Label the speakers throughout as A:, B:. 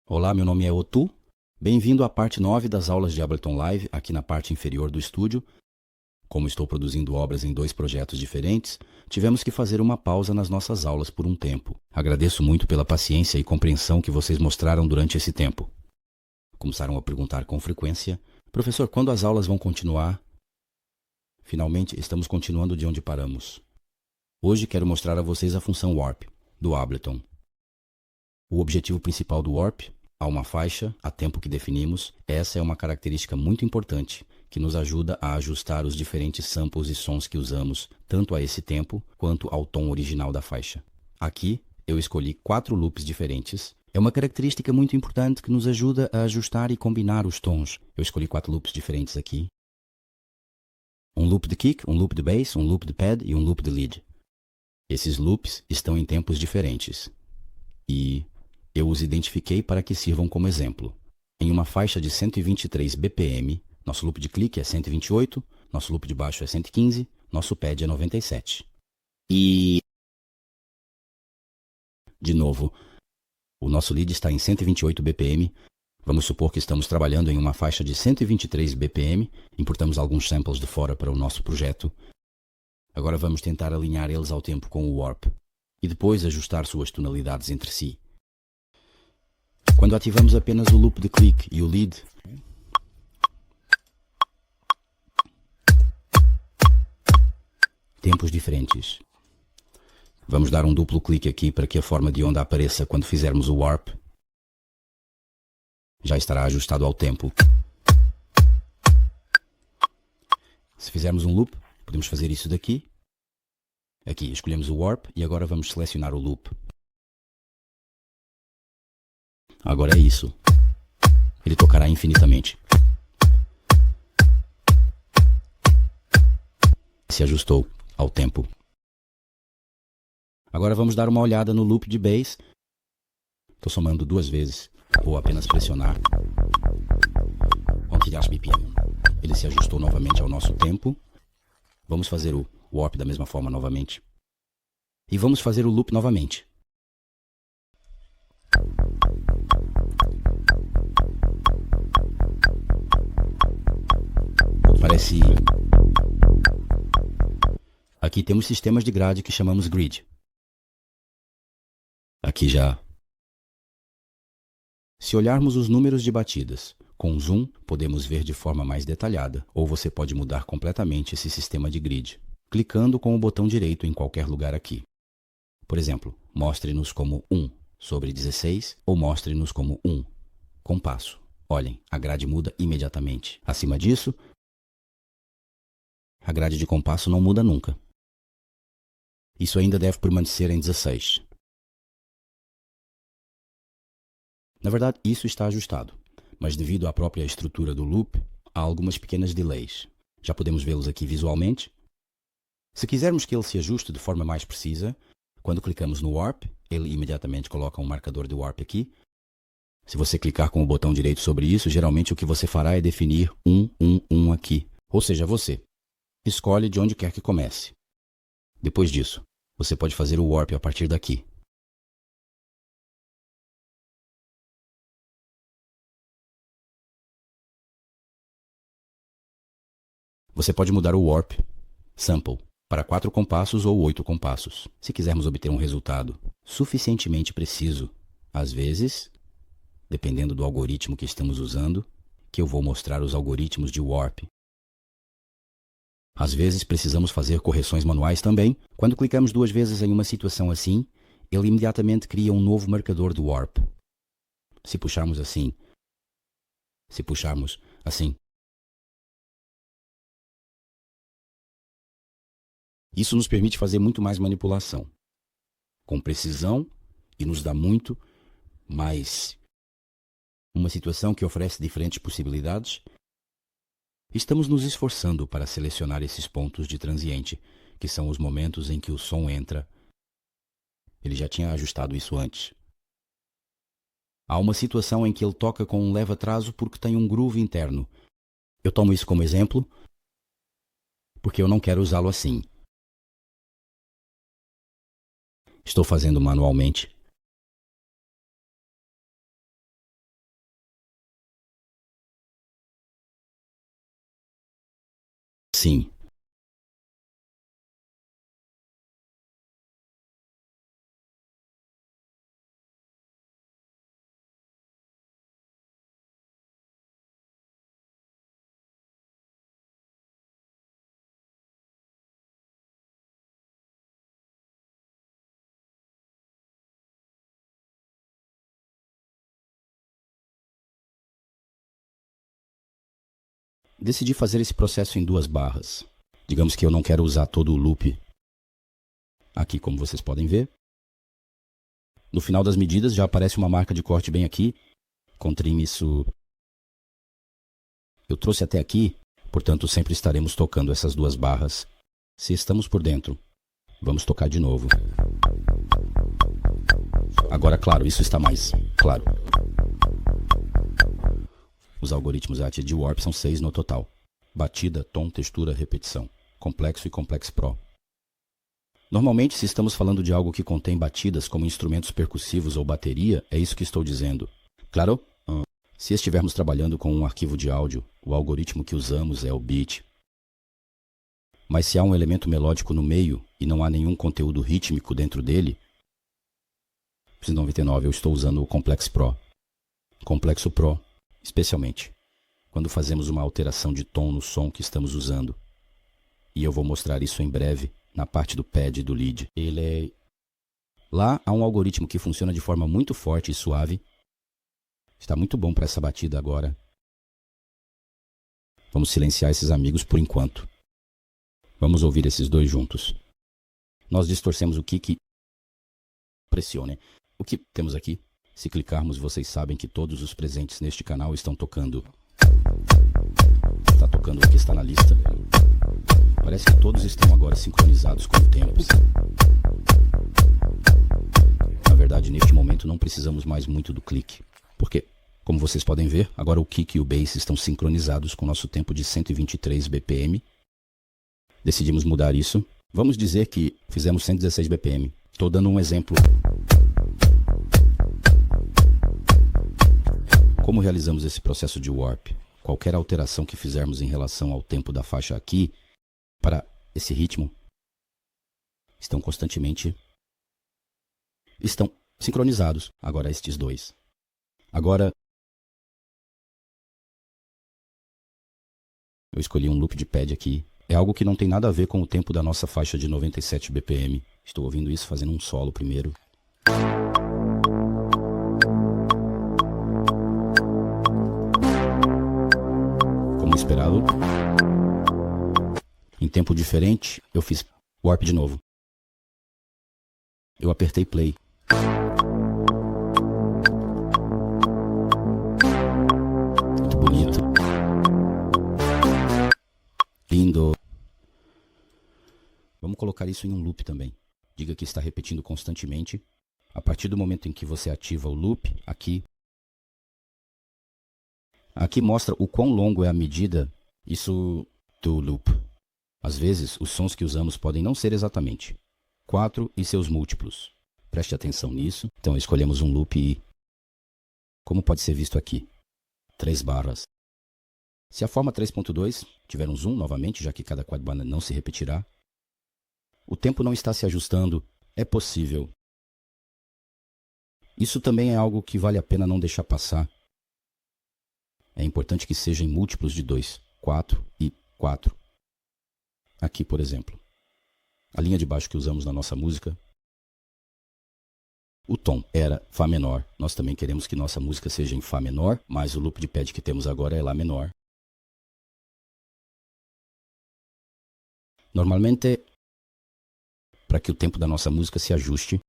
A: Olá, meu nome é Otu. Bem-vindo à parte 9 das aulas de Ableton Live, aqui na parte inferior do estúdio. Como estou produzindo obras em 2 projetos diferentes, tivemos que fazer uma pausa nas nossas aulas por um tempo. Agradeço muito pela paciência e compreensão que vocês mostraram durante esse tempo. Começaram a perguntar com frequência: professor, quando as aulas vão continuar? Finalmente, estamos continuando de onde paramos. Hoje quero mostrar a vocês a função Warp, do Ableton. O objetivo principal do Warp, há uma faixa, a tempo que definimos, essa é uma característica muito importante, que nos ajuda a ajustar os diferentes samples e sons que usamos, tanto a esse tempo, quanto ao tom original da faixa. Aqui, eu escolhi 4 loops diferentes. É uma característica muito importante que nos ajuda a ajustar e combinar os tons. Eu escolhi 4 loops diferentes aqui. Um loop de kick, um loop de bass, um loop de pad e um loop de lead. Esses loops estão em tempos diferentes. E eu os identifiquei para que sirvam como exemplo. Em uma faixa de 123 BPM, nosso loop de clique é 128, nosso loop de baixo é 115, nosso pad é 97. E, de novo, o nosso lead está em 128 BPM. Vamos supor que estamos trabalhando em uma faixa de 123 BPM, importamos alguns samples de fora para o nosso projeto. Agora vamos tentar alinhar eles ao tempo com o Warp, e depois ajustar suas tonalidades entre si. Quando ativamos apenas o loop de click e o lead, tempos diferentes. Vamos dar um duplo clique aqui para que a forma de onda apareça quando fizermos o Warp. Já estará ajustado ao tempo. Se fizermos um loop, podemos fazer isso daqui. Aqui escolhemos o Warp e agora vamos selecionar o loop. Agora é isso. Ele tocará infinitamente. Se ajustou ao tempo. Agora vamos dar uma olhada no loop de bass. Estou somando 2 vezes. Vou apenas pressionar. BPM. Ele se ajustou novamente ao nosso tempo. Vamos fazer o Warp da mesma forma novamente. E vamos fazer o loop novamente. Parece... Aqui temos sistemas de grade que chamamos grid. Aqui já. Se olharmos os números de batidas com zoom, podemos ver de forma mais detalhada, ou você pode mudar completamente esse sistema de grid, clicando com o botão direito em qualquer lugar aqui. Por exemplo, mostre-nos como 1 sobre 16 ou mostre-nos como 1 compasso. Olhem, a grade muda imediatamente. Acima disso, a grade de compasso não muda nunca. Isso ainda deve permanecer em 16. Na verdade, isso está ajustado, mas devido à própria estrutura do loop, há algumas pequenas delays. Já podemos vê-los aqui visualmente. Se quisermos que ele se ajuste de forma mais precisa, quando clicamos no Warp, ele imediatamente coloca um marcador de Warp aqui. Se você clicar com o botão direito sobre isso, geralmente o que você fará é definir 1, 1, 1 aqui. Ou seja, você escolhe de onde quer que comece. Depois disso, você pode fazer o Warp a partir daqui. Você pode mudar o Warp Sample para 4 compassos ou 8 compassos, se quisermos obter um resultado suficientemente preciso. Às vezes, dependendo do algoritmo que estamos usando, que eu vou mostrar os algoritmos de Warp. Às vezes precisamos fazer correções manuais também. Quando clicamos 2 vezes em uma situação assim, ele imediatamente cria um novo marcador do Warp. Se puxarmos assim, se puxarmos assim, isso nos permite fazer muito mais manipulação, com precisão, e nos dá muito mais uma situação que oferece diferentes possibilidades. Estamos nos esforçando para selecionar esses pontos de transiente, que são os momentos em que o som entra. Ele já tinha ajustado isso antes. Há uma situação em que ele toca com um leve atraso porque tem um groove interno. Eu tomo isso como exemplo, porque eu não quero usá-lo assim. Estou fazendo manualmente. Sim. Decidi fazer esse processo em 2 barras. Digamos que eu não quero usar todo o loop aqui, como vocês podem ver. No final das medidas já aparece uma marca de corte bem aqui. Com trim isso eu trouxe até aqui, portanto sempre estaremos tocando essas 2 barras. Se estamos por dentro, vamos tocar de novo. Agora, claro, isso está mais claro. Os algoritmos AT de Warp são 6 no total. Batida, tom, textura, repetição. Complexo e Complex Pro. Normalmente, se estamos falando de algo que contém batidas como instrumentos percussivos ou bateria, é isso que estou dizendo. Claro? Se estivermos trabalhando com um arquivo de áudio, o algoritmo que usamos é o beat. Mas se há um elemento melódico no meio e não há nenhum conteúdo rítmico dentro dele, 99 eu estou usando o Complex Pro. Complexo Pro, especialmente quando fazemos uma alteração de tom no som que estamos usando. E eu vou mostrar isso em breve na parte do pad e do lead. Lá há um algoritmo que funciona de forma muito forte e suave. Está muito bom para essa batida agora. Vamos silenciar esses amigos por enquanto. Vamos ouvir esses dois juntos. Nós distorcemos o kick. Pressione. O que temos aqui? Se clicarmos, vocês sabem que todos os presentes neste canal estão tocando. Está tocando o que está na lista. Parece que todos estão agora sincronizados com o tempo. Na verdade, neste momento não precisamos mais muito do clique. Porque, como vocês podem ver, agora o kick e o bass estão sincronizados com o nosso tempo de 123 BPM. Decidimos mudar isso. Vamos dizer que fizemos 116 BPM. Estou dando um exemplo. Como realizamos esse processo de warp? Qualquer alteração que fizermos em relação ao tempo da faixa aqui, para esse ritmo, estão sincronizados. Agora estes dois. Agora, eu escolhi um loop de pad aqui. É algo que não tem nada a ver com o tempo da nossa faixa de 97 BPM. Estou ouvindo isso fazendo um solo primeiro. Como esperado. Em tempo diferente, eu fiz warp de novo. Eu apertei play. Muito bonito. Lindo. Vamos colocar isso em um loop também. Diga que está repetindo constantemente. A partir do momento em que você ativa o loop, aqui mostra o quão longo é a medida isso do loop. Às vezes, os sons que usamos podem não ser exatamente 4 e seus múltiplos. Preste atenção nisso. Então, escolhemos um loop e, como pode ser visto aqui, 3 barras. Se a forma 3.2 tiver um zoom novamente, já que cada quadribanda não se repetirá, o tempo não está se ajustando, é possível. Isso também é algo que vale a pena não deixar passar. É importante que seja em múltiplos de 2, 4 e 4. Aqui, por exemplo, a linha de baixo que usamos na nossa música, o tom era Fá menor. Nós também queremos que nossa música seja em Fá menor, mas o loop de pad que temos agora é Lá menor. Normalmente, para que o tempo da nossa música se ajuste,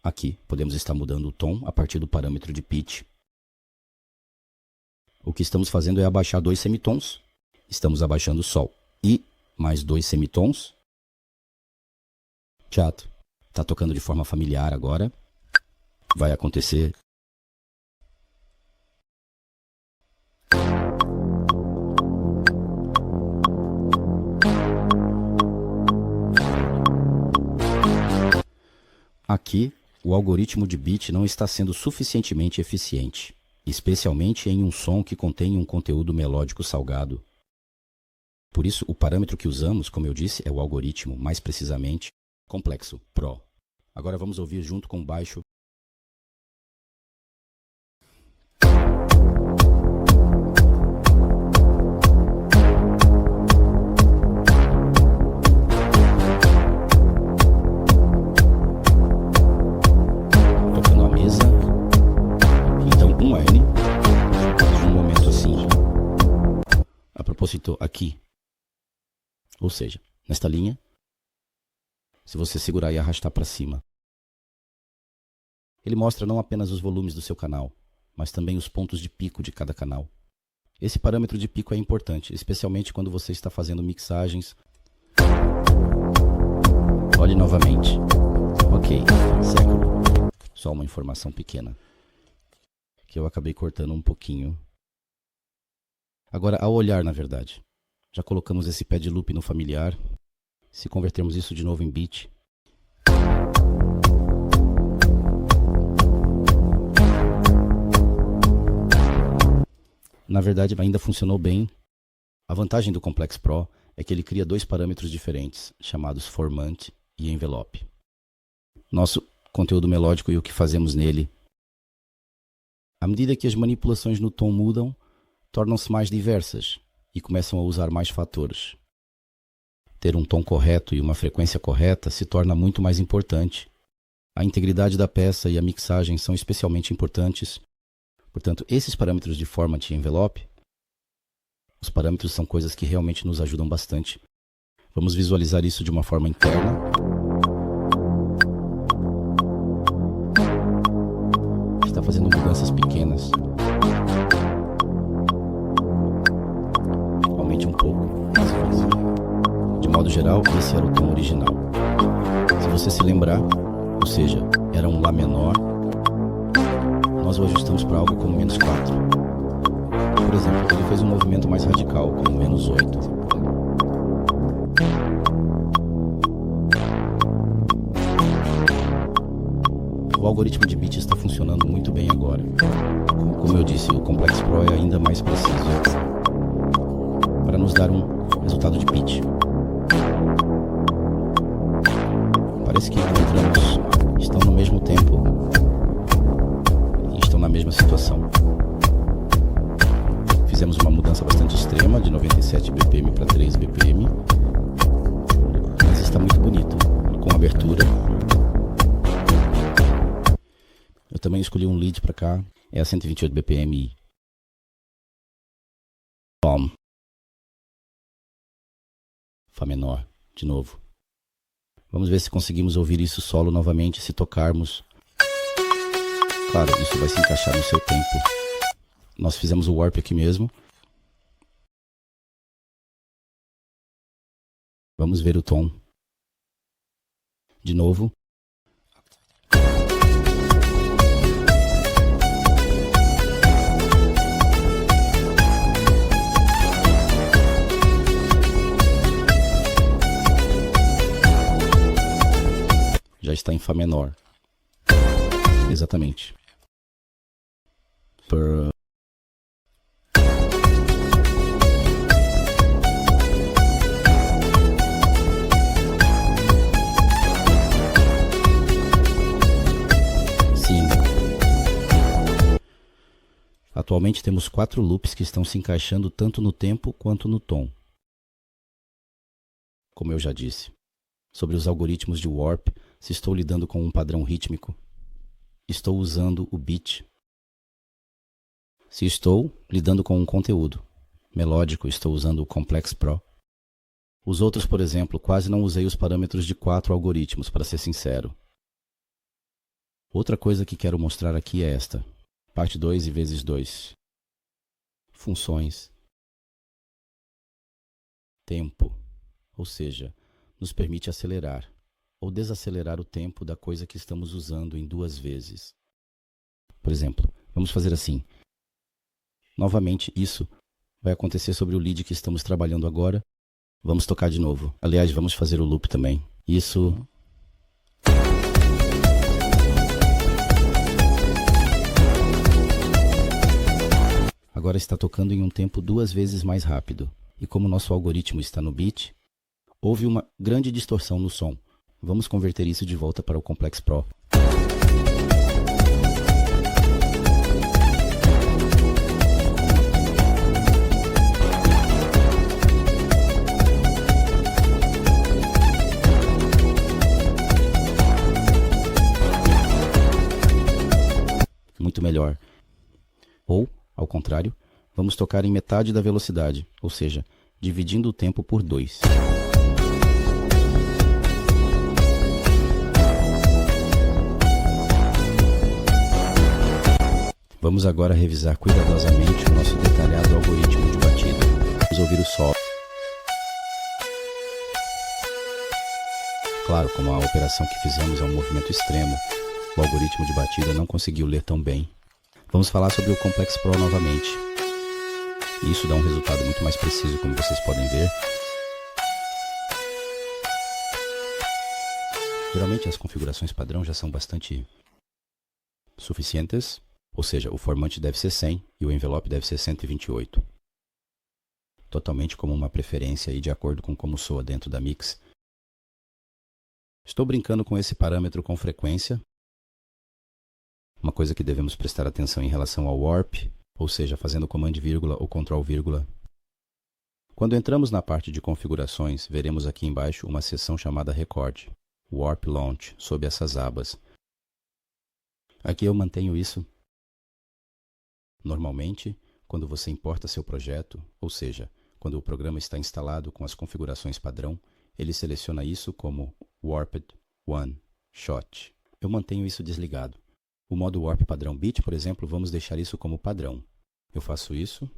A: aqui podemos estar mudando o tom a partir do parâmetro de pitch. O que estamos fazendo é abaixar 2 semitons. Estamos abaixando Sol e mais 2 semitons. Chato. Está tocando de forma familiar agora. Vai acontecer. Aqui, o algoritmo de beat não está sendo suficientemente eficiente, especialmente em um som que contém um conteúdo melódico salgado. Por isso, o parâmetro que usamos, como eu disse, é o algoritmo, mais precisamente, complexo Pro. Agora vamos ouvir junto com o baixo. Tocando a mesa. Então, um N. Um momento assim. A propósito, aqui. Ou seja, nesta linha, se você segurar e arrastar para cima, ele mostra não apenas os volumes do seu canal, mas também os pontos de pico de cada canal. Esse parâmetro de pico é importante, especialmente quando você está fazendo mixagens. Olhe novamente. Ok, século. Só uma informação pequena, que eu acabei cortando um pouquinho. Agora, ao olhar, na verdade, já colocamos esse pad loop no familiar. Se convertermos isso de novo em beat, na verdade ainda funcionou bem. A vantagem do Complex Pro é que ele cria dois parâmetros diferentes, chamados Formant e Envelope. Nosso conteúdo melódico e o que fazemos nele. À medida que as manipulações no tom mudam, tornam-se mais diversas e começam a usar mais fatores. Ter um tom correto e uma frequência correta se torna muito mais importante. A integridade da peça e a mixagem são especialmente importantes. Portanto, esses parâmetros de Format e Envelope, os parâmetros são coisas que realmente nos ajudam bastante. Vamos visualizar isso de uma forma interna. Está fazendo mudanças pequenas. Aumente um pouco. De modo geral, esse era o tom original. Se você se lembrar, ou seja, era um Lá menor, nós o ajustamos para algo como -4. Por exemplo, ele fez um movimento mais radical, como -8. O algoritmo de beat está funcionando muito bem agora. Como eu disse, o Complex Pro é ainda mais preciso para nos dar um resultado de pitch. Parece que encontramos, estão no mesmo tempo e estão na mesma situação. Fizemos uma mudança bastante extrema, de 97 BPM para 3 BPM, mas está muito bonito, com abertura. Eu também escolhi um lead para cá, é a 128 BPM. Tom. Fá menor, de novo. Vamos ver se conseguimos ouvir isso solo novamente, se tocarmos. Claro, isso vai se encaixar no seu tempo. Nós fizemos o warp aqui mesmo. Vamos ver o tom. De novo. Já está em Fá menor. Exatamente. Sim. Atualmente temos 4 loops que estão se encaixando tanto no tempo quanto no tom. Como eu já disse. Sobre os algoritmos de warp, se estou lidando com um padrão rítmico, estou usando o beat. Se estou lidando com um conteúdo melódico, estou usando o Complex Pro. Os outros, por exemplo, quase não usei os parâmetros de 4 algoritmos, para ser sincero. Outra coisa que quero mostrar aqui é esta. Parte 2 e vezes 2. Funções. Tempo, ou seja, nos permite acelerar ou desacelerar o tempo da coisa que estamos usando em 2 vezes. Por exemplo, vamos fazer assim. Novamente, isso vai acontecer sobre o lead que estamos trabalhando agora. Vamos tocar de novo. Aliás, vamos fazer o loop também. Isso... Agora está tocando em um tempo 2 vezes mais rápido. e como nosso algoritmo está no bit, houve uma grande distorção no som. Vamos converter isso de volta para o Complex Pro. Muito melhor. Ou, ao contrário, vamos tocar em metade da velocidade, ou seja, dividindo o tempo por 2. Vamos agora revisar cuidadosamente o nosso detalhado algoritmo de batida. Vamos ouvir o solo. Claro, como a operação que fizemos é um movimento extremo, o algoritmo de batida não conseguiu ler tão bem. Vamos falar sobre o Complex Pro novamente. Isso dá um resultado muito mais preciso, como vocês podem ver. Geralmente as configurações padrão já são bastante suficientes, ou seja, o formante deve ser 100 e o envelope deve ser 128. Totalmente como uma preferência e de acordo com como soa dentro da mix. Estou brincando com esse parâmetro com frequência. Uma coisa que devemos prestar atenção em relação ao warp, ou seja, fazendo command vírgula ou control vírgula. Quando entramos na parte de configurações, veremos aqui embaixo uma seção chamada Record, Warp Launch, sob essas abas. Aqui eu mantenho isso. Normalmente, quando você importa seu projeto, ou seja, quando o programa está instalado com as configurações padrão, ele seleciona isso como Warped One Shot. Eu mantenho isso desligado. O modo Warp padrão bit, por exemplo, vamos deixar isso como padrão. Eu faço isso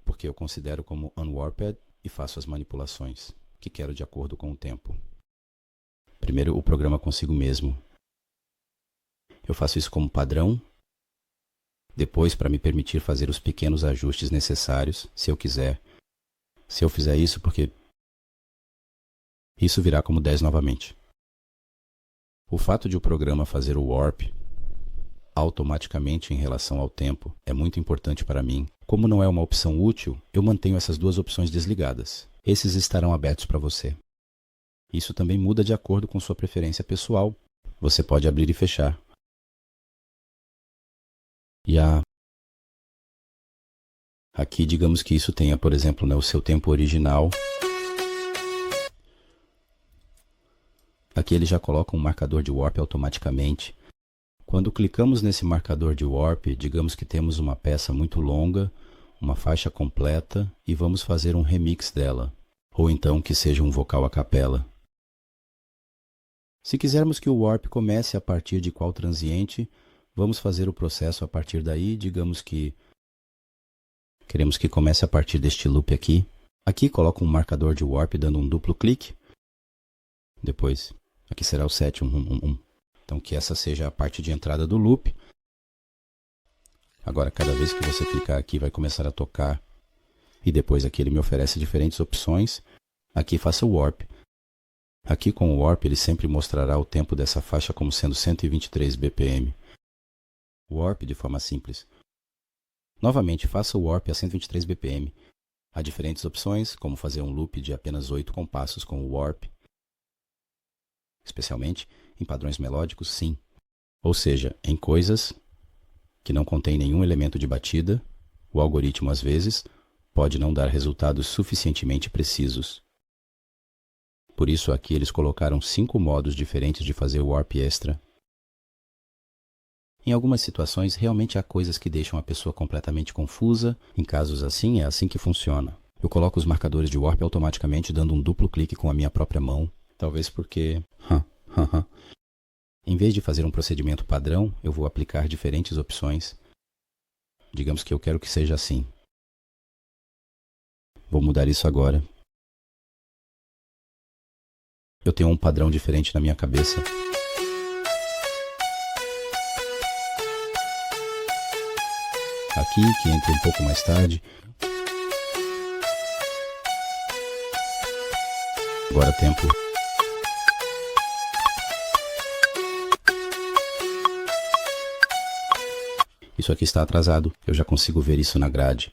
A: porque eu considero como unwarped e faço as manipulações que quero de acordo com o tempo. Primeiro, o programa consigo mesmo. Eu faço isso como padrão. Depois, para me permitir fazer os pequenos ajustes necessários, se eu quiser. Se eu fizer isso, porque isso virá como 10 novamente. O fato de o programa fazer o warp automaticamente em relação ao tempo é muito importante para mim. Como não é uma opção útil, eu mantenho essas duas opções desligadas. Esses estarão abertos para você. Isso também muda de acordo com sua preferência pessoal. Você pode abrir e fechar. E aqui, digamos que isso tenha, por exemplo, o seu tempo original. Aqui ele já coloca um marcador de warp automaticamente. Quando clicamos nesse marcador de warp, digamos que temos uma peça muito longa, uma faixa completa e vamos fazer um remix dela. Ou então que seja um vocal a capela. Se quisermos que o warp comece a partir de qual transiente, vamos fazer o processo a partir daí. Digamos que queremos que comece a partir deste loop aqui. Aqui coloco um marcador de warp dando um duplo clique. Depois, aqui será o 71111. Então que essa seja a parte de entrada do loop. Agora cada vez que você clicar aqui vai começar a tocar. E depois aqui ele me oferece diferentes opções. Aqui faça o warp. Aqui com o warp ele sempre mostrará o tempo dessa faixa como sendo 123 BPM. Warp de forma simples. Novamente faça o warp a 123 BPM. Há diferentes opções, como fazer um loop de apenas 8 compassos com o warp. Especialmente em padrões melódicos, sim. Ou seja, em coisas que não contêm nenhum elemento de batida, o algoritmo às vezes pode não dar resultados suficientemente precisos. Por isso aqui eles colocaram 5 modos diferentes de fazer o warp extra. Em algumas situações realmente há coisas que deixam a pessoa completamente confusa. Em casos assim, é assim que funciona. Eu coloco os marcadores de warp automaticamente dando um duplo clique com a minha própria mão. Talvez porque em vez de fazer um procedimento padrão, eu vou aplicar diferentes opções. Digamos que eu quero que seja assim. Vou mudar isso agora. Eu tenho um padrão diferente na minha cabeça. Aqui, que entra um pouco mais tarde. Agora tempo. Isso aqui está atrasado, eu já consigo ver isso na grade.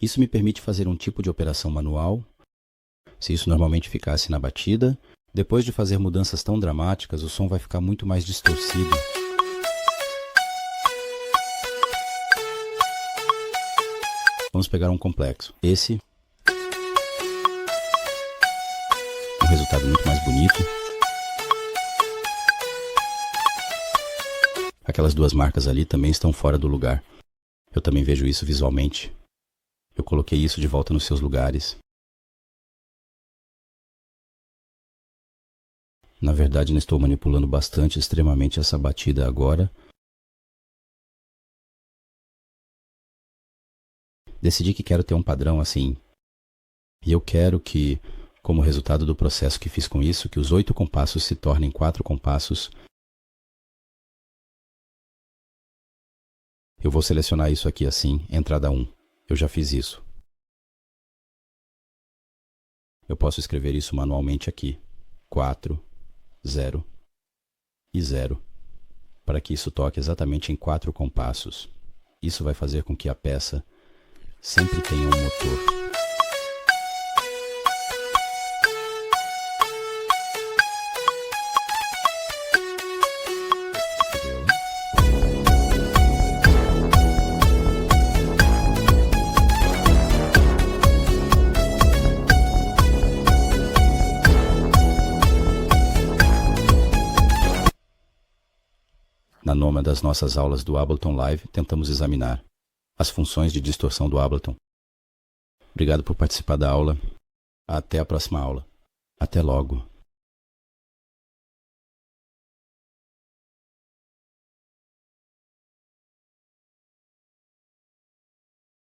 A: Isso me permite fazer um tipo de operação manual. Se isso normalmente ficasse na batida, depois de fazer mudanças tão dramáticas, o som vai ficar muito mais distorcido. Vamos pegar um complexo. Esse é um resultado muito mais bonito. Aquelas duas marcas ali também estão fora do lugar. Eu também vejo isso visualmente. Eu coloquei isso de volta nos seus lugares. Na verdade, não estou manipulando bastante, extremamente essa batida agora. Decidi que quero ter um padrão assim. E eu quero que, como resultado do processo que fiz com isso, que os 8 compassos se tornem 4 compassos. Eu vou selecionar isso aqui assim, entrada 1. Eu já fiz isso. Eu posso escrever isso manualmente aqui. 4, 0 e 0. Para que isso toque exatamente em 4 compassos. Isso vai fazer com que a peça sempre tenha um motor. Na nona das nossas aulas do Ableton Live, tentamos examinar as funções de distorção do Ableton. Obrigado por participar da aula. Até a próxima aula. Até logo.